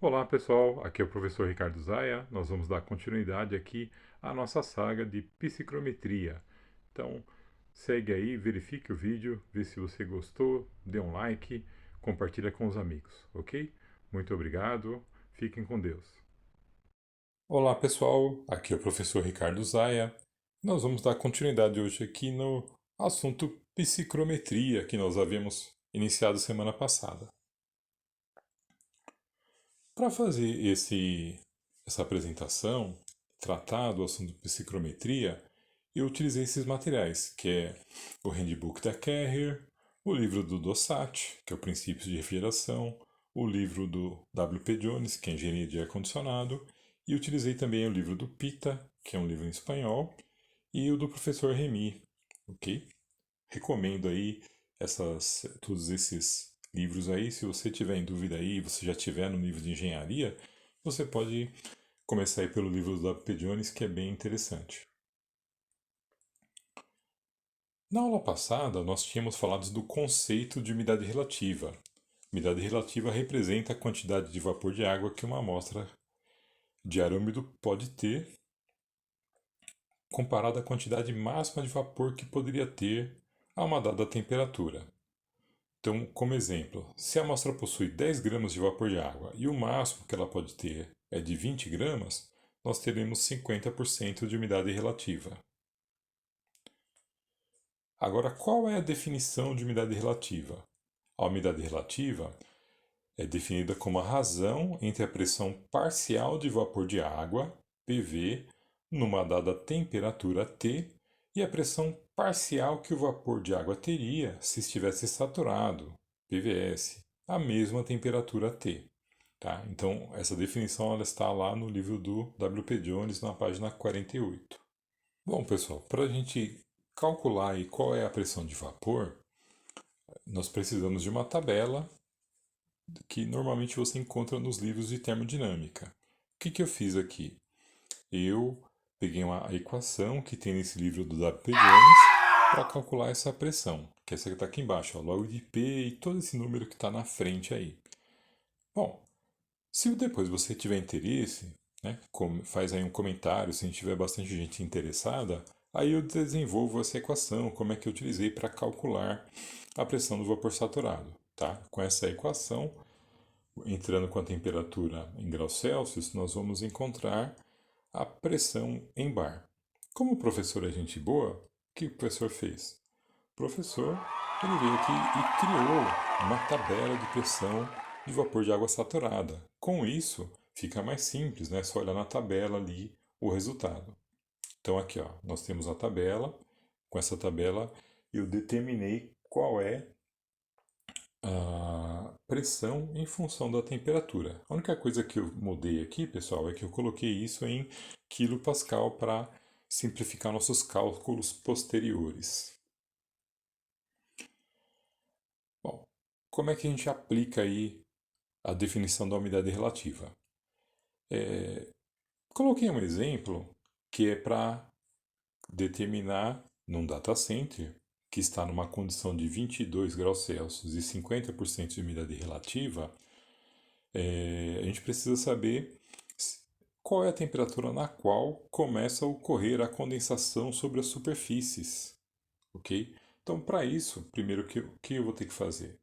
Olá pessoal, aqui é o professor Ricardo Zaia. Nós vamos dar continuidade aqui à nossa saga de psicrometria. Então, segue aí, verifique o vídeo, vê se você gostou, dê um like, compartilha com os amigos, ok? Muito obrigado, fiquem com Deus. Olá pessoal, aqui é o professor Ricardo Zaia. Nós vamos dar continuidade hoje aqui no assunto psicrometria que nós havíamos iniciado semana passada. Para fazer essa apresentação, tratar do assunto psicrometria, eu utilizei esses materiais, que é o Handbook da Carrier, o livro do Dosat, que é o Princípios de Refrigeração, o livro do W.P. Jones, que é Engenharia de Ar-Condicionado, e utilizei também o livro do Pita, que é um livro em espanhol, e o do professor Remy, ok? Recomendo aí todos esses livros aí. Se você tiver em dúvida aí, você já tiver no nível de engenharia, você pode começar aí pelo livro do W.P. Jones, que é bem interessante. Na aula passada, nós tínhamos falado do conceito de umidade relativa. Umidade relativa representa a quantidade de vapor de água que uma amostra de ar úmido pode ter, comparada à quantidade máxima de vapor que poderia ter a uma dada temperatura. Então, como exemplo, se a amostra possui 10 gramas de vapor de água e o máximo que ela pode ter é de 20 gramas, nós teremos 50% de umidade relativa. Agora, qual é a definição de umidade relativa? A umidade relativa é definida como a razão entre a pressão parcial de vapor de água, PV, numa dada temperatura T, e a pressão parcial que o vapor de água teria se estivesse saturado, PVS, a mesma temperatura T. Tá? Então, essa definição ela está lá no livro do W.P. Jones, na página 48. Bom, pessoal, para a gente calcular aí qual é a pressão de vapor, nós precisamos de uma tabela que normalmente você encontra nos livros de termodinâmica. O que eu fiz aqui? Eu peguei a equação que tem nesse livro do W.P. Jones para calcular essa pressão, que é essa que está aqui embaixo, ó, log de P e todo esse número que está na frente aí. Bom, se depois você tiver interesse, né, faz aí um comentário, se tiver bastante gente interessada, aí eu desenvolvo essa equação, como é que eu utilizei para calcular a pressão do vapor saturado. Tá? Com essa equação, entrando com a temperatura em graus Celsius, nós vamos encontrar a pressão em bar. Como o professor é gente boa, o que o professor fez? O professor ele veio aqui e criou uma tabela de pressão de vapor de água saturada. Com isso, fica mais simples, né? Só olhar na tabela ali o resultado. Então aqui, ó, nós temos a tabela. Com essa tabela eu determinei qual é a pressão em função da temperatura. A única coisa que eu mudei aqui, pessoal, é que eu coloquei isso em quilopascal para simplificar nossos cálculos posteriores. Bom, como é que a gente aplica aí a definição da umidade relativa? Coloquei um exemplo que é para determinar num data center que está numa condição de 22 graus Celsius e 50% de umidade relativa, a gente precisa saber qual é a temperatura na qual começa a ocorrer a condensação sobre as superfícies, ok? Então, para isso, primeiro que eu vou ter que fazer?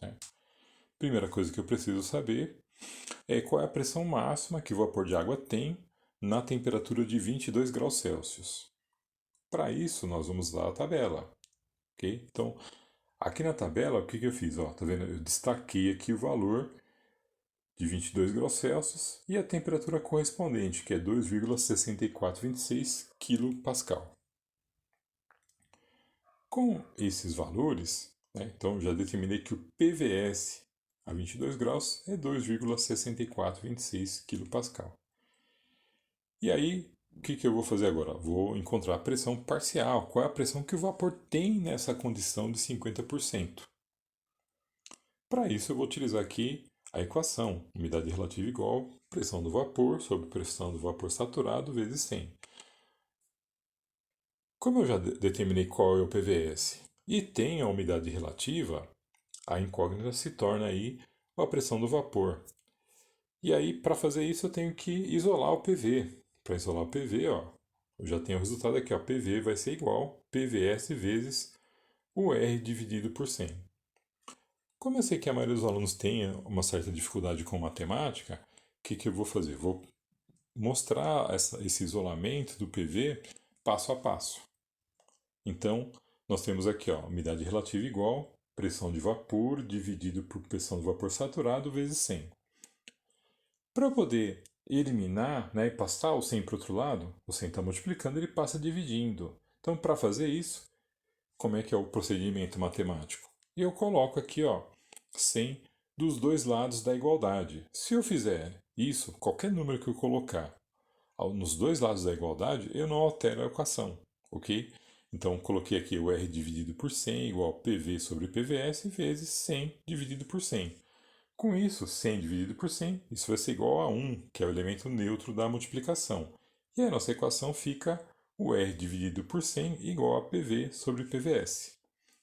Né? Primeira coisa que eu preciso saber é qual é a pressão máxima que o vapor de água tem na temperatura de 22 graus Celsius. Para isso, nós vamos usar a tabela, ok? Então, aqui na tabela, o que eu fiz? Ó, tá vendo? Eu destaquei aqui o valor de 22 graus Celsius e a temperatura correspondente, que é 2,6426 kPa. Com esses valores, né, então já determinei que o PVS a 22 graus é 2,6426 kPa. E aí, o que eu vou fazer agora? Vou encontrar a pressão parcial. Qual é a pressão que o vapor tem nessa condição de 50%? Para isso, eu vou utilizar aqui a equação umidade relativa igual pressão do vapor sobre pressão do vapor saturado vezes 100. Como eu já determinei qual é o PVS e tem a umidade relativa, a incógnita se torna aí a pressão do vapor. E aí, para fazer isso, eu tenho que isolar o PV. Para isolar o PV, ó, eu já tenho o resultado aqui, ó, PV vai ser igual PVS vezes o R dividido por 100. Como eu sei que a maioria dos alunos tem uma certa dificuldade com matemática, o que eu vou fazer? Vou mostrar esse isolamento do PV passo a passo. Então, nós temos aqui, ó, umidade relativa igual pressão de vapor dividido por pressão de vapor saturado vezes 100. Para eu poder eliminar, né, e passar o 100 para o outro lado, o 100 está multiplicando, ele passa dividindo. Então, para fazer isso, como é que é o procedimento matemático? Eu coloco aqui, ó, 100 dos dois lados da igualdade. Se eu fizer isso, qualquer número que eu colocar nos dois lados da igualdade, eu não altero a equação, ok? Então, coloquei aqui o R dividido por 100 igual a PV sobre PVS vezes 100 dividido por 100. Com isso, 100 dividido por 100, isso vai ser igual a 1, que é o elemento neutro da multiplicação. E a nossa equação fica o R dividido por 100 igual a PV sobre PVS.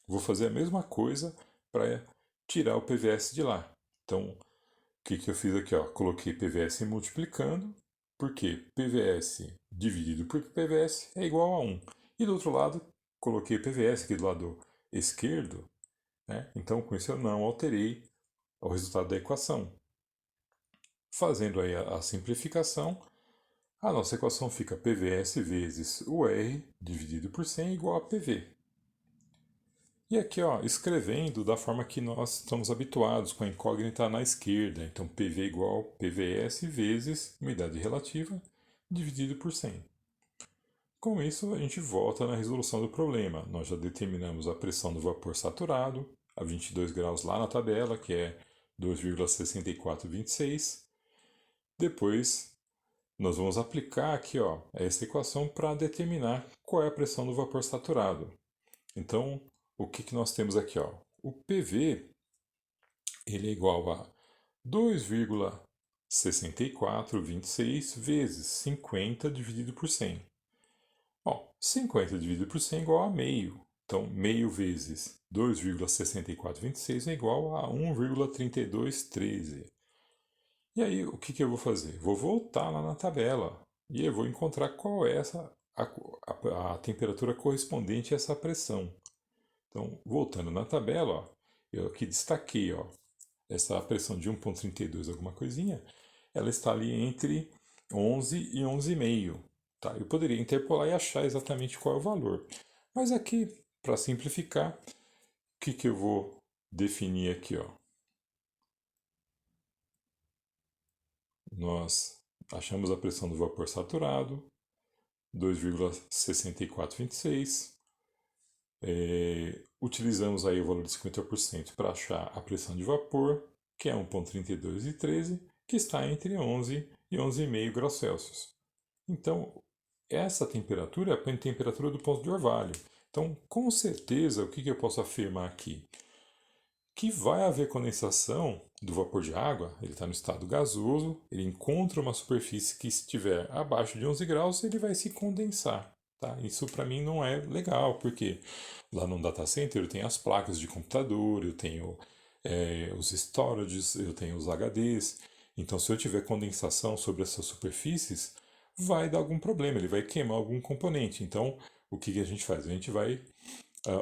Vou fazer a mesma coisa para tirar o PVS de lá. Então, o que eu fiz aqui? Ó? Coloquei PVS multiplicando, porque PVS dividido por PVS é igual a 1. E do outro lado, coloquei PVS aqui do lado esquerdo, né? Então com isso eu não alterei o resultado da equação. Fazendo aí a simplificação, a nossa equação fica PVS vezes o R dividido por 100 igual a PV. E aqui, ó, escrevendo da forma que nós estamos habituados, com a incógnita na esquerda. Então, PV igual PVS vezes umidade relativa dividido por 100. Com isso, a gente volta na resolução do problema. Nós já determinamos a pressão do vapor saturado a 22 graus lá na tabela, que é 2,6426. Depois, nós vamos aplicar aqui, ó, essa equação para determinar qual é a pressão do vapor saturado. Então, o que nós temos aqui? Ó? O PV ele é igual a 2,6426 vezes 50 dividido por 100. Bom, 50 dividido por 100 é igual a meio. Então, meio vezes 2,6426 é igual a 1,3213. E aí, o que eu vou fazer? Vou voltar lá na tabela e eu vou encontrar qual é a temperatura correspondente a essa pressão. Então, voltando na tabela, ó, eu aqui destaquei, ó, essa pressão de 1,32 alguma coisinha, ela está ali entre 11 e 11,5. Tá? Eu poderia interpolar e achar exatamente qual é o valor. Mas aqui, para simplificar, o que eu vou definir aqui? Ó? Nós achamos a pressão do vapor saturado, 2,6426. Utilizamos aí o valor de 50% para achar a pressão de vapor, que é 1,3213, que está entre 11 e 11,5 graus Celsius. Então, essa temperatura é a temperatura do ponto de orvalho. Então, com certeza, o que eu posso afirmar aqui? Que vai haver condensação do vapor de água, ele está no estado gasoso, ele encontra uma superfície que estiver abaixo de 11 graus, ele vai se condensar. Tá? Isso para mim não é legal, porque lá no data center eu tenho as placas de computador, eu tenho os storages, eu tenho os HDs. Então, se eu tiver condensação sobre essas superfícies, vai dar algum problema, ele vai queimar algum componente. Então, o que a gente faz? A gente vai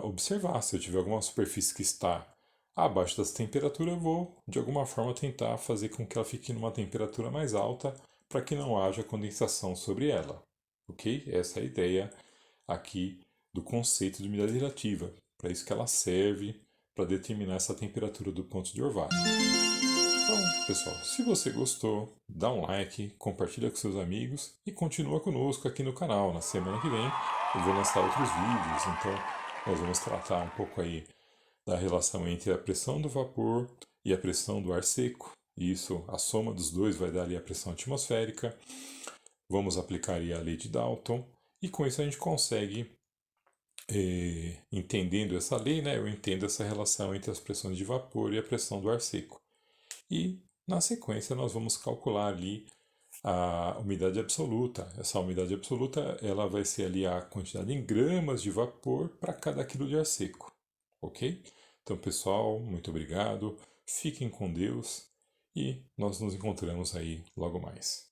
observar se eu tiver alguma superfície que está abaixo dessa temperatura, eu vou de alguma forma tentar fazer com que ela fique numa temperatura mais alta para que não haja condensação sobre ela. Ok? Essa é a ideia aqui do conceito de umidade relativa. Para isso que ela serve para determinar essa temperatura do ponto de orvalho. Então, pessoal, se você gostou, dá um like, compartilha com seus amigos e continua conosco aqui no canal. Na semana que vem eu vou lançar outros vídeos, então nós vamos tratar um pouco aí da relação entre a pressão do vapor e a pressão do ar seco. Isso, a soma dos dois vai dar ali a pressão atmosférica. Vamos aplicar aí a lei de Dalton e com isso a gente consegue, entendendo essa lei, né, eu entendo essa relação entre as pressões de vapor e a pressão do ar seco. E na sequência nós vamos calcular ali a umidade absoluta. Essa umidade absoluta ela vai ser ali a quantidade em gramas de vapor para cada quilo de ar seco, ok? Então, pessoal, muito obrigado. Fiquem com Deus e nós nos encontramos aí logo mais.